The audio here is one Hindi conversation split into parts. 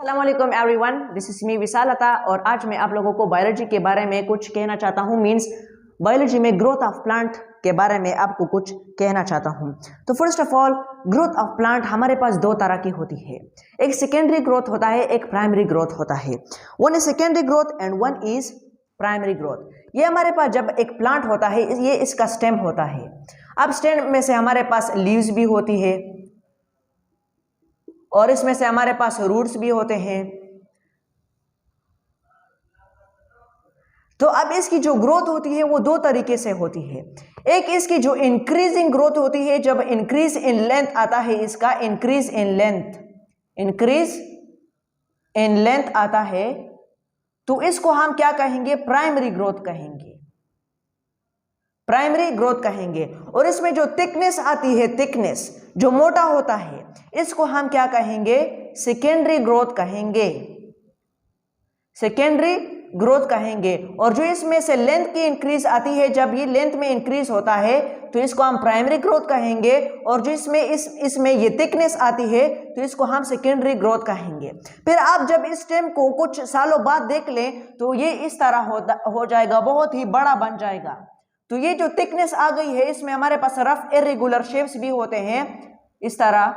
अस्सलाम वालेकुम एवरीवन, दिस इज मी विशालता और आज मैं आप लोगों को बायोलॉजी के बारे में कुछ कहना चाहता हूँ। मींस बायोलॉजी में ग्रोथ ऑफ प्लांट के बारे में आपको कुछ कहना चाहता हूँ। तो first of all, growth of plant हमारे पास दो तरह की होती है। एक सेकेंडरी ग्रोथ होता है, एक प्राइमरी ग्रोथ होता है। One is secondary growth and one is primary growth. ये हमारे पास जब एक प्लांट होता है, ये इसका स्टेम होता है। अब स्टेम में से हमारे पास लीव्स भी होती है और इसमें से हमारे पास रूट्स भी होते हैं। तो अब इसकी जो ग्रोथ होती है वो दो तरीके से होती है। एक इसकी जो इंक्रीजिंग ग्रोथ होती है, जब इंक्रीज इन लेंथ आता है, इसका इंक्रीज इन लेंथ आता है, तो इसको हम क्या कहेंगे? प्राइमरी ग्रोथ कहेंगे। प्राइमरी ग्रोथ कहेंगे। और इसमें जो थिकनेस आती है, थिकनेस जो मोटा होता है, इसको हम क्या कहेंगे? सेकेंडरी ग्रोथ कहेंगे। सेकेंडरी ग्रोथ कहेंगे। और जो इसमें से लेंथ की इंक्रीज आती है, जब ये लेंथ में इंक्रीज होता है तो इसको हम प्राइमरी ग्रोथ कहेंगे। और जो इसमें ये थिकनेस आती है तो इसको हम सेकेंडरी ग्रोथ कहेंगे। फिर आप जब इस स्टेम को कुछ सालों बाद देख लें तो ये इस तरह हो जाएगा, बहुत ही बड़ा बन जाएगा। तो ये जो थिकनेस आ गई है, इसमें हमारे पास रफ इरेगुलर शेप्स भी होते हैं इस तरह,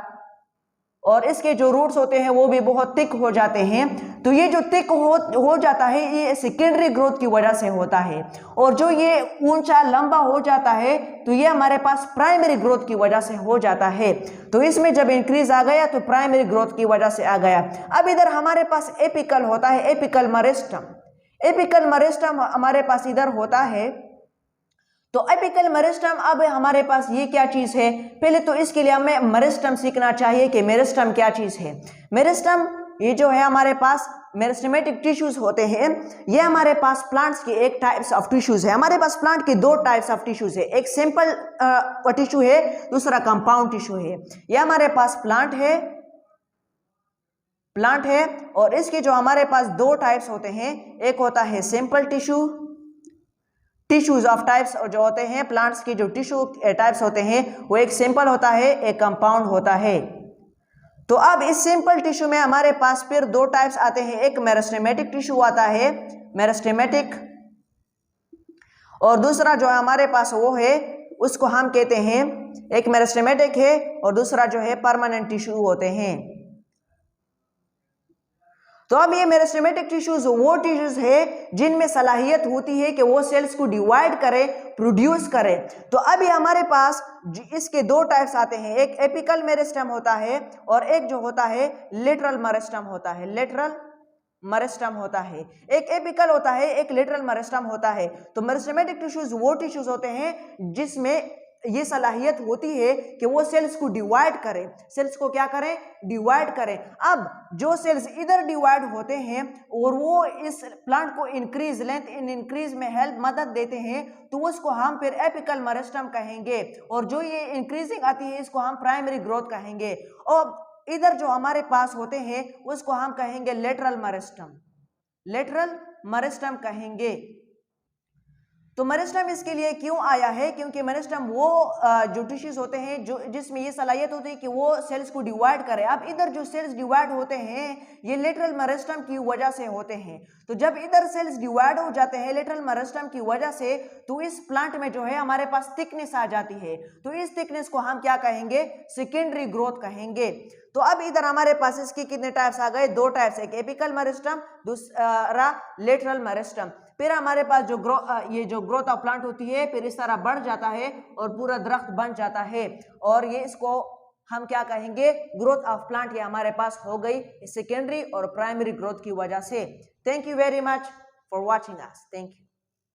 और इसके जो रूट्स होते हैं वो भी बहुत थिक हो जाते हैं। तो ये जो थिक हो जाता है, ये सेकेंडरी ग्रोथ की वजह से होता है। और जो ये ऊंचा लंबा हो जाता है तो ये हमारे पास प्राइमरी ग्रोथ की वजह से हो जाता है। तो इसमें जब इंक्रीज आ गया तो प्राइमरी ग्रोथ की वजह से आ गया। अब इधर हमारे पास एपिकल होता है, एपिकल मेरिस्टम। एपिकल मेरिस्टम हमारे पास इधर होता है। तो एपिकल मेरिस्टम, अब हमारे पास ये क्या चीज है? पहले तो इसके लिए हमें मेरिस्टम सीखना चाहिए कि मेरिस्टम क्या चीज है। मेरिस्टम ये जो है हमारे पास मेरिस्टेमेटिक टिश्यूज होते हैं। ये हमारे पास प्लांट्स की एक टाइप्स ऑफ टिश्यूज है। हमारे पास प्लांट की दो टाइप्स ऑफ टिश्यूज है, एक सिंपल टिश्यू है, दूसरा कंपाउंड टिश्यू है। ये हमारे पास प्लांट है और इसके जो हमारे पास दो टाइप्स होते हैं, एक होता है सिंपल टिश्यूज ऑफ टाइप्स, और जो होते हैं प्लांट्स की जो टिश्यू टाइप्स होते हैं वो एक सिंपल होता है, एक कंपाउंड होता है। तो अब इस सिंपल टिश्यू में हमारे पास फिर दो टाइप्स आते हैं, एक मेरिस्टेमेटिक टिश्यू आता है, मेरिस्टेमेटिक, और दूसरा जो हमारे पास वो है उसको हम कहते हैं, एक मेरिस्टेमेटिक है और दूसरा जो है परमानेंट टिश्यू होते हैं। तो अब ये मेरिस्टेमेटिक टिश्यूज वो टिश्यूज है जिनमें सलाहियत होती है कि वो सेल्स को डिवाइड करे, प्रोड्यूस करे। तो अभी हमारे पास इसके दो टाइप्स आते हैं, एक एपिकल मेरिस्टम होता है और एक जो होता है लेटरल मेरिस्टम होता है। लेटरल मेरिस्टम होता है, एक एपिकल होता है, एक लेटरल मेरिस्टम होता है। तो मेरिस्टेमेटिक टिश्यूज वो टिश्यूज होते हैं जिसमें ये सलाहियत होती है कि वो सेल्स को डिवाइड करें, सेल्स को क्या करें? डिवाइड करें। अब जो सेल्स इधर डिवाइड होते हैं और वो इस प्लांट को इंक्रीज इंक्रीज में मदद देते हैं, तो उसको हम फिर एपिकल मेरिस्टम कहेंगे। और जो ये इंक्रीजिंग आती है इसको हम प्राइमरी ग्रोथ कहेंगे। और इधर जो हमारे पास होते हैं उसको हम कहेंगे लेटरल मेरिस्टम कहेंगे। तो मेरिस्टम इसके लिए क्यों आया है? क्योंकि मेरिस्टम वो जो टिश्यूज होते हैं जो जिसमें ये सलाहियत होती है कि वो सेल्स को डिवाइड करे। अब इधर जो सेल्स डिवाइड होते हैं ये लेटरल मेरिस्टम की वजह से होते हैं। तो जब इधर सेल्स डिवाइड हो जाते हैं लेटरल मेरिस्टम की वजह से, तो इस प्लांट में जो है हमारे पास थिकनेस आ जाती है। तो इस थिकनेस को हम क्या कहेंगे? सेकेंडरी ग्रोथ कहेंगे। तो अब इधर हमारे पास इसके कितने टाइप्स आ गए? दो टाइप्स, एक एपिकल मेरिस्टम, दूसरा लेटरल मेरिस्टम। फिर हमारे पास जो ग्रोथ ऑफ प्लांट होती है फिर इस तरह बढ़ जाता है और पूरा दरख्त बन जाता है। और ये इसको हम क्या कहेंगे? Growth of plant. ये हमारे पास हो गई सेकेंडरी और प्राइमरी ग्रोथ की वजह से। Thank you very much for watching us. Thank you.